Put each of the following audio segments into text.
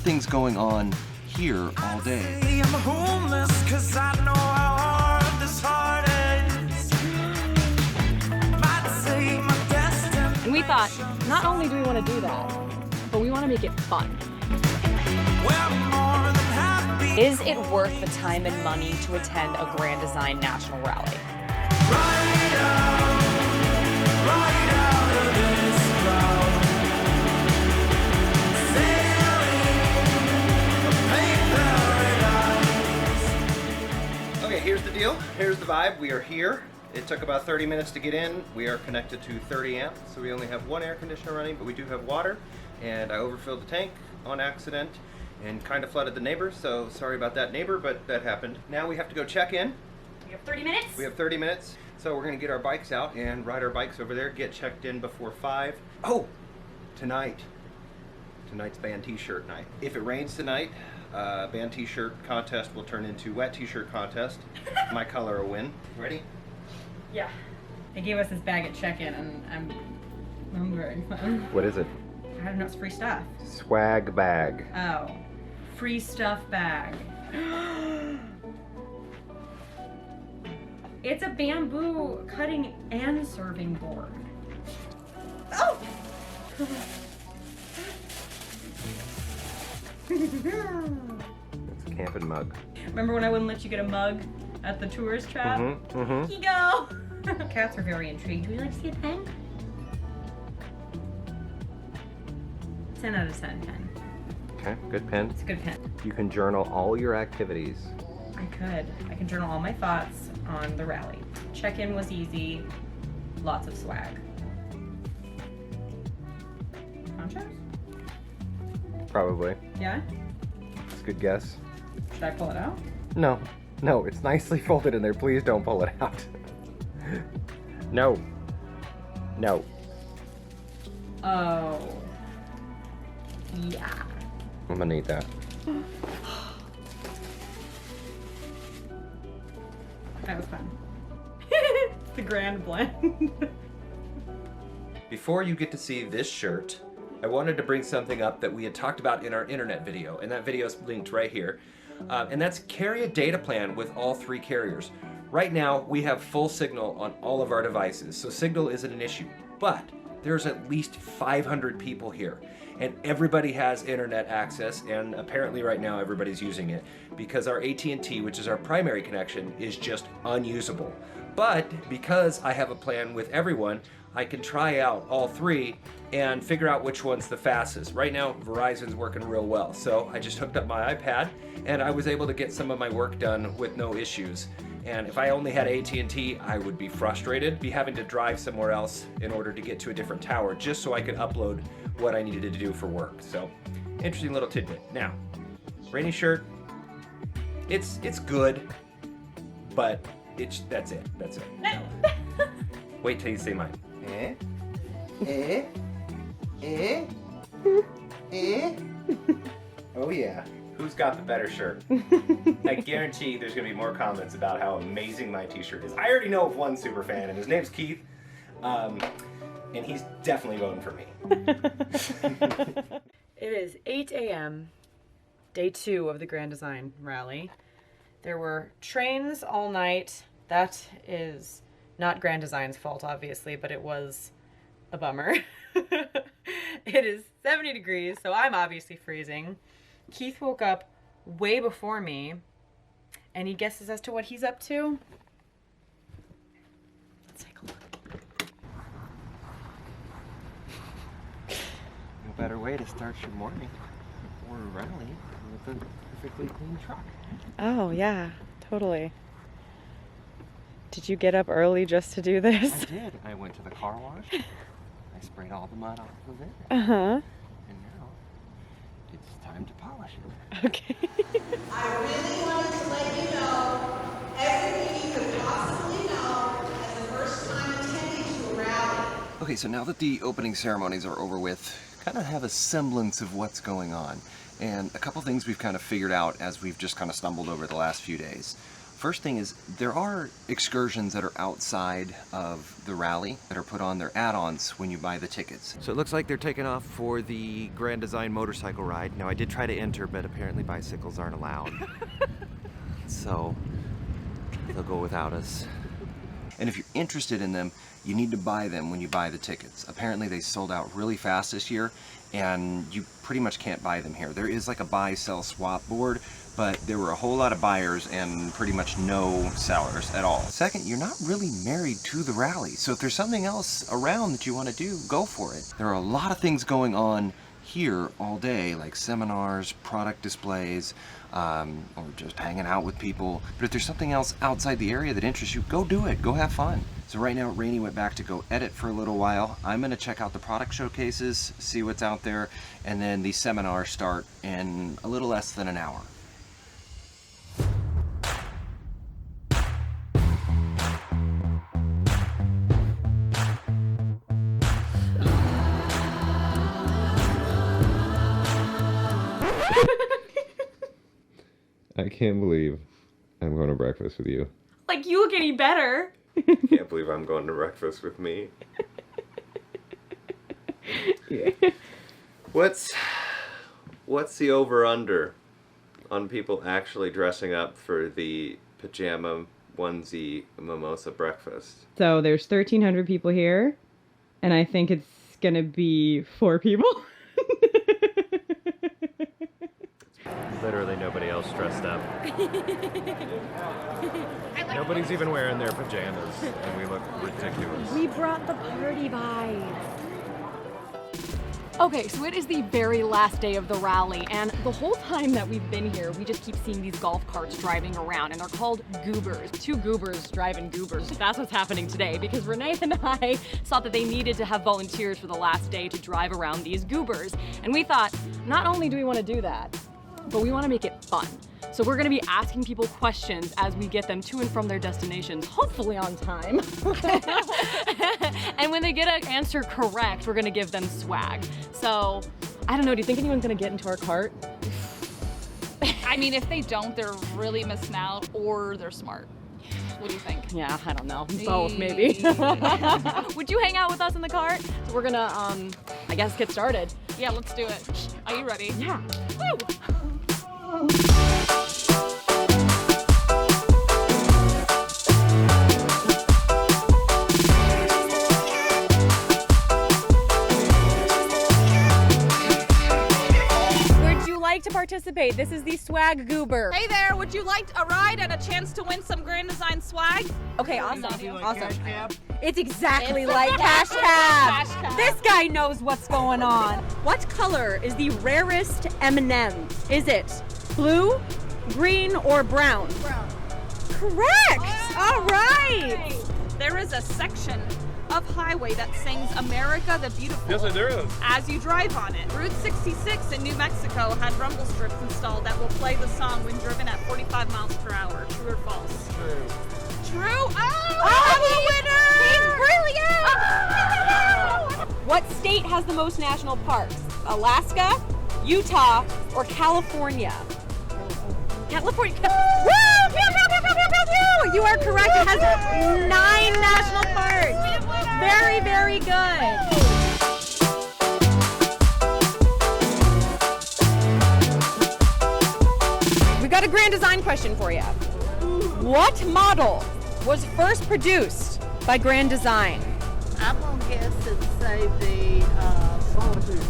things going on here all day. I'm homeless 'cause I know how hard this heart is. Might say my destiny. And we thought, not only do we want to do that, but we want to make it fun. We're more than happy. Is it worth the time and money to attend a Grand Design National Rally? Right out of this crowd. Sailing a paradise. Okay, here's the deal. Here's the vibe. We are here. It took about 30 minutes to get in. We are connected to 30 amps, so we only have one air conditioner running, but we do have water. And I overfilled the tank on accident and kind of flooded the neighbor, so sorry about that, neighbor, but that happened. Now we have to go check in. We have 30 minutes. We have 30 minutes, so we're gonna get our bikes out and ride our bikes over there, get checked in before 5. Oh, tonight's band t-shirt night. If it rains tonight, band t-shirt contest will turn into wet t-shirt contest. My color will win. Ready? Yeah. They gave us this bag at check-in, and I'm very fun. What is it? I don't know, it's free stuff. Swag bag. Oh. Free stuff bag. It's a bamboo cutting and serving board. Oh! It's a camping mug. Remember when I wouldn't let you get a mug at the tourist trap? Here you go! Cats are very intrigued. Would you like to see a pen? 10 out of 10 pen. Okay, good pen. It's a good pen. You can journal all your activities. I can journal all my thoughts on the rally. Check-in was easy. Lots of swag. Ponchos? Probably. Yeah? It's a good guess. Should I pull it out? No, it's nicely folded in there. Please don't pull it out. No. Oh. Yeah. I'm gonna need that. That was fun. The grand blend. Before you get to see this shirt, I wanted to bring something up that we had talked about in our internet video, and that video is linked right here. And that's carry a data plan with all 3 carriers. Right now, we have full signal on all of our devices, so signal isn't an issue. But there's at least 500 people here, and everybody has internet access, and apparently right now everybody's using it because our AT&T, which is our primary connection, is just unusable. But because I have a plan with everyone, I can try out all 3 and figure out which one's the fastest. Right now, Verizon's working real well, so I just hooked up my iPad and I was able to get some of my work done with no issues. And if I only had AT&T, I would be frustrated, be having to drive somewhere else in order to get to a different tower just so I could upload what I needed to do for work. So, interesting little tidbit. Now, Rainy shirt, it's good, but that's it. No. Wait till you see mine. Oh yeah. Who's got the better shirt? I guarantee there's gonna be more comments about how amazing my t-shirt is. I already know of one super fan, and his name's Keith, and he's definitely voting for me. It is 8 a.m., day 2 of the Grand Design Rally. There were trains all night. That is not Grand Design's fault, obviously, but it was a bummer. It is 70 degrees, so I'm obviously freezing. Keith woke up way before me. Any guesses as to what he's up to? Let's take a look. No better way to start your morning or a rally with a perfectly clean truck. Oh, yeah, totally. Did you get up early just to do this? I did. I went to the car wash. I sprayed all the mud off of it. Uh-huh. And now it's time to polish it. Okay. I really wanted to let you know everything you could possibly know as a first-time attendee to a rally. Okay, so now that the opening ceremonies are over with, kind of have a semblance of what's going on. And a couple things we've kind of figured out as we've just kind of stumbled over the last few days. First thing is there are excursions that are outside of the rally that are put on their add-ons when you buy the tickets. So it looks like they're taking off for the Grand Design motorcycle ride. Now I did try to enter, but apparently bicycles aren't allowed. So they'll go without us. And if you're interested in them, you need to buy them when you buy the tickets. Apparently they sold out really fast this year, and you pretty much can't buy them here. There is like a buy, sell, swap board, but there were a whole lot of buyers and pretty much no sellers at all. Second, you're not really married to the rally, so if there's something else around that you want to do, go for it. There are a lot of things going on here all day, like seminars, product displays, or just hanging out with people. But if there's something else outside the area that interests you, go do it, go have fun. So right now, Raini went back to go edit for a little while. I'm gonna check out the product showcases, see what's out there, and then the seminars start in a little less than an hour. I can't believe I'm going to breakfast with you. Like, you look any better. Can't believe I'm going to breakfast with me. Yeah. What's the over-under on people actually dressing up for the pajama onesie mimosa breakfast? So there's 1,300 people here, and I think it's gonna be 4 people. Literally nobody else dressed up. Nobody's even wearing their pajamas, and we look ridiculous. We brought the party vibes. Okay, so it is the very last day of the rally, and the whole time that we've been here, we just keep seeing these golf carts driving around, and they're called goobers. 2 goobers driving goobers. That's what's happening today, because Renee and I thought that they needed to have volunteers for the last day to drive around these goobers. And we thought, not only do we want to do that, but we want to make it fun. So we're going to be asking people questions as we get them to and from their destinations, hopefully on time. And when they get an answer correct, we're going to give them swag. So, I don't know, do you think anyone's going to get into our cart? I mean, if they don't, they're really missing out, or they're smart. What do you think? Yeah, I don't know. Both, maybe. Would you hang out with us in the cart? So we're going to, I guess, get started. Yeah, let's do it. Are you ready? Yeah. Woo! To participate. This is the swag goober. Hey there, would you like a ride and a chance to win some Grand Design swag? Okay, awesome. Awesome. It's exactly like Cash Cab. This guy knows what's going on. What color is the rarest M&M? Is it blue, green, or brown? Brown. Correct. All right. There is a section of highway that sings America the Beautiful. Yes, there is. As you drive on it. Route 66 in New Mexico had rumble strips installed that will play the song when driven at 45 miles per hour. True or false? True. True? Oh, He's brilliant. What state has the most national parks? Alaska, Utah, or California? California. Woo! Pew, pew, pew, pew, pew, pew. You are correct. It has 9 national parks. Very, very good. We've got a grand design question for you. What model was first produced by Grand Design? I'm gonna guess and say the Soldier.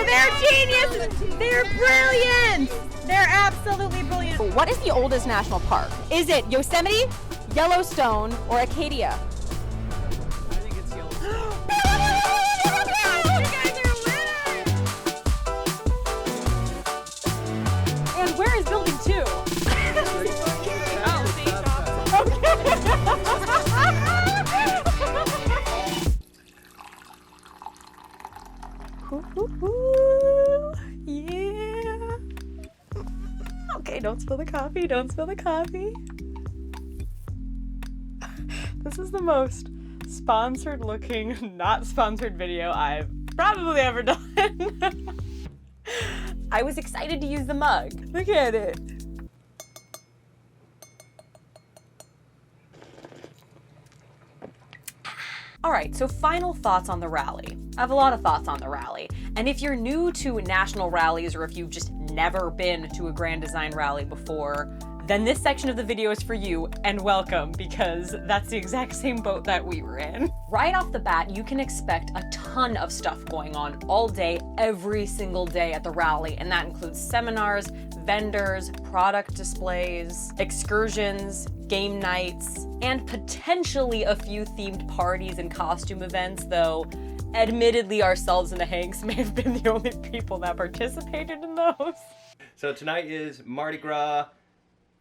They're geniuses. They're brilliant. They're absolutely brilliant. What is the oldest national park? Is it Yosemite, Yellowstone, or Acadia? I think it's Yellowstone. You guys are winners. And where is building 2? Yeah. Okay, don't spill the coffee. Don't spill the coffee. This is the most sponsored looking, not sponsored video I've probably ever done. I was excited to use the mug. Look at it. All right, so final thoughts on the rally. I have a lot of thoughts on the rally. And if you're new to national rallies, or if you've just never been to a Grand Design rally before, then this section of the video is for you, and welcome, because that's the exact same boat that we were in. Right off the bat, you can expect a ton of stuff going on all day, every single day at the rally, and that includes seminars, vendors, product displays, excursions, game nights, and potentially a few themed parties and costume events, though admittedly ourselves and the Hanks may have been the only people that participated in those. So tonight is Mardi Gras.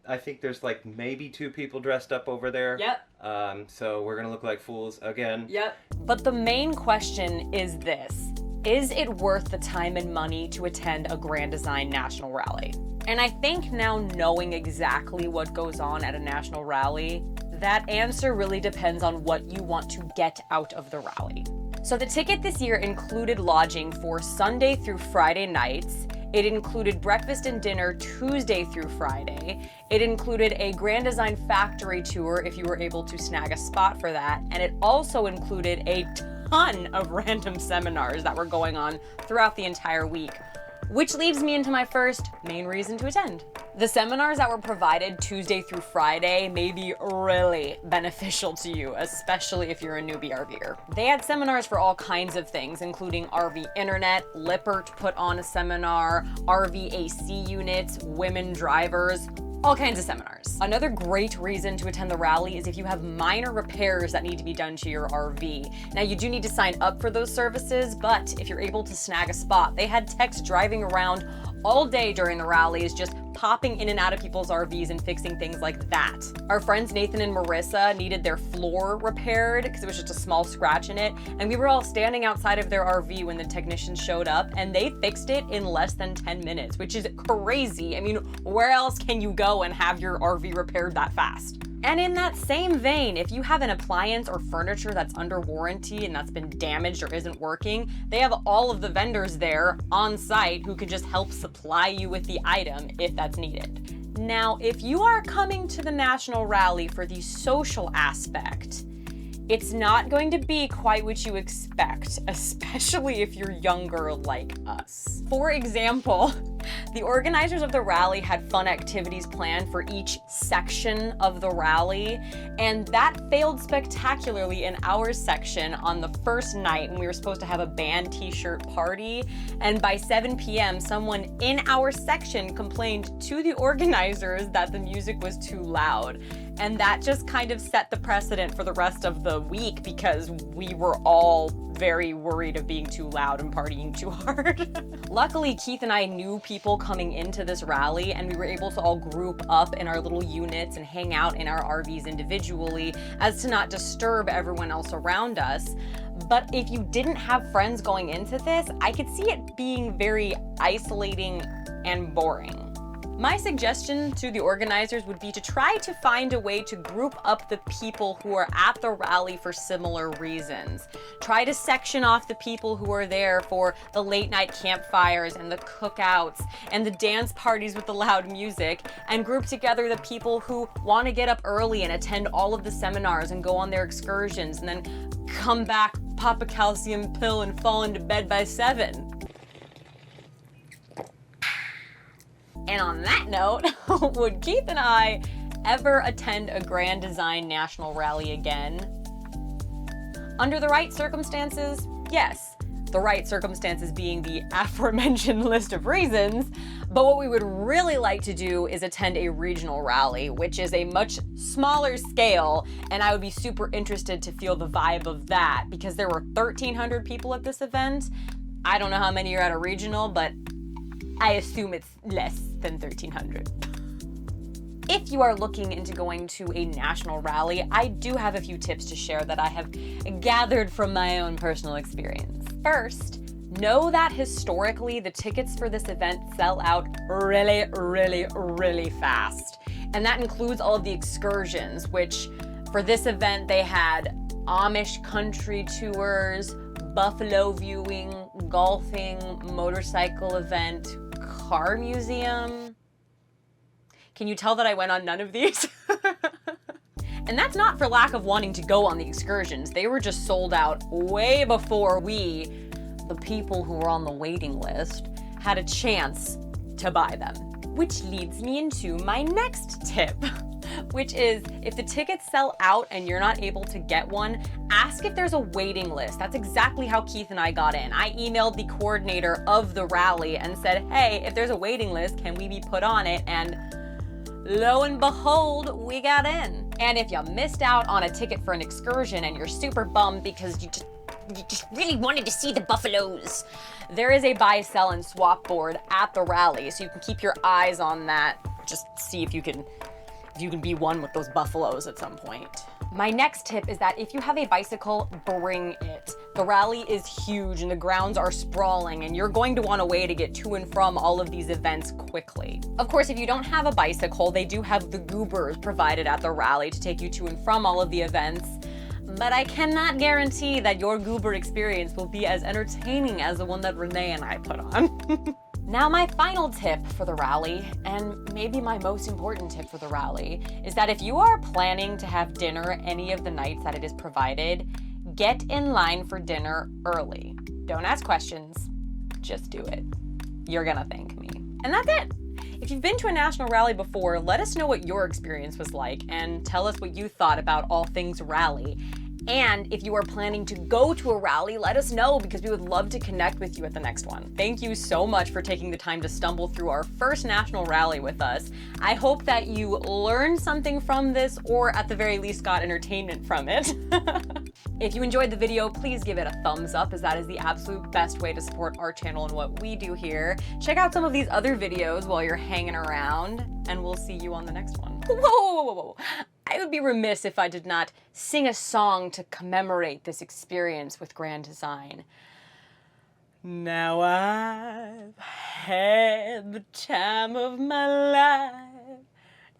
I think there's like maybe 2 people dressed up over there. Yep. So we're gonna look like fools again. Yep. But the main question is this: is it worth the time and money to attend a Grand Design national rally? And I think now, knowing exactly what goes on at a national rally, that answer really depends on what you want to get out of the rally. So the ticket this year included lodging for Sunday through Friday nights. It included breakfast and dinner Tuesday through Friday. It included a Grand Design factory tour if you were able to snag a spot for that. And it also included a ton of random seminars that were going on throughout the entire week. Which leads me into my first main reason to attend. The seminars that were provided Tuesday through Friday may be really beneficial to you, especially if you're a newbie RVer. They had seminars for all kinds of things, including RV internet, Lippert put on a seminar, RV AC units, women drivers, all kinds of seminars. Another great reason to attend the rally is if you have minor repairs that need to be done to your RV. Now, you do need to sign up for those services, but if you're able to snag a spot, they had techs driving around all day during the rallies, just popping in and out of people's RVs and fixing things like that. Our friends Nathan and Marissa needed their floor repaired because it was just a small scratch in it, and we were all standing outside of their RV when the technicians showed up, and they fixed it in less than 10 minutes, which is crazy. I mean, where else can you go and have your RV repaired that fast? And in that same vein, if you have an appliance or furniture that's under warranty and that's been damaged or isn't working, they have all of the vendors there on site who can just help supply you with the item if that's needed. Now, if you are coming to the national rally for the social aspect, it's not going to be quite what you expect, especially if you're younger like us. For example, the organizers of the rally had fun activities planned for each section of the rally, and that failed spectacularly in our section on the first night when we were supposed to have a band t-shirt party, and by 7 p.m. someone in our section complained to the organizers that the music was too loud. And that just kind of set the precedent for the rest of the week because we were all very worried of being too loud and partying too hard. Luckily, Keith and I knew people coming into this rally, and we were able to all group up in our little units and hang out in our RVs individually as to not disturb everyone else around us. But if you didn't have friends going into this, I could see it being very isolating and boring. My suggestion to the organizers would be to try to find a way to group up the people who are at the rally for similar reasons. Try to section off the people who are there for the late night campfires and the cookouts and the dance parties with the loud music, and group together the people who want to get up early and attend all of the seminars and go on their excursions and then come back, pop a calcium pill, and fall into bed by 7. And on that note, would Keith and I ever attend a Grand Design National Rally again? Under the right circumstances, yes. The right circumstances being the aforementioned list of reasons. But what we would really like to do is attend a regional rally, which is a much smaller scale, and I would be super interested to feel the vibe of that because there were 1,300 people at this event. I don't know how many are at a regional, but I assume it's less than 1,300. If you are looking into going to a national rally, I do have a few tips to share that I have gathered from my own personal experience. First, know that historically the tickets for this event sell out really, really, really fast. And that includes all of the excursions, which for this event they had Amish country tours, buffalo viewing, golfing, motorcycle event, car museum. Can you tell that I went on none of these? And that's not for lack of wanting to go on the excursions. They were just sold out way before we, the people who were on the waiting list, had a chance to buy them. Which leads me into my next tip, which is if the tickets sell out and you're not able to get one, ask if there's a waiting list. That's exactly how Keith and I got in. I emailed the coordinator of the rally and said, hey, if there's a waiting list, can we be put on it? And lo and behold, we got in. And if you missed out on a ticket for an excursion and you're super bummed because you just really wanted to see the buffaloes, there is a buy, sell, and swap board at the rally, so you can keep your eyes on that. Just see if you can be one with those buffaloes at some point. My next tip is that if you have a bicycle, bring it. The rally is huge and the grounds are sprawling, and you're going to want a way to get to and from all of these events quickly. Of course, if you don't have a bicycle, they do have the gubers provided at the rally to take you to and from all of the events. But I cannot guarantee that your goober experience will be as entertaining as the one that Renee and I put on. Now, my final tip for the rally, and maybe my most important tip for the rally, is that if you are planning to have dinner any of the nights that it is provided, get in line for dinner early. Don't ask questions, just do it. You're gonna thank me. And that's it. If you've been to a national rally before, let us know what your experience was like and tell us what you thought about all things rally. And if you are planning to go to a rally, let us know because we would love to connect with you at the next one. Thank you so much for taking the time to stumble through our first national rally with us. I hope that you learned something from this or at the very least got entertainment from it. If you enjoyed the video, please give it a thumbs up as that is the absolute best way to support our channel and what we do here. Check out some of these other videos while you're hanging around and we'll see you on the next one. Whoa, whoa, whoa, whoa. I would be remiss if I did not sing a song to commemorate this experience with Grand Design. Now I've had the time of my life,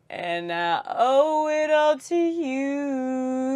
and I owe it all to you.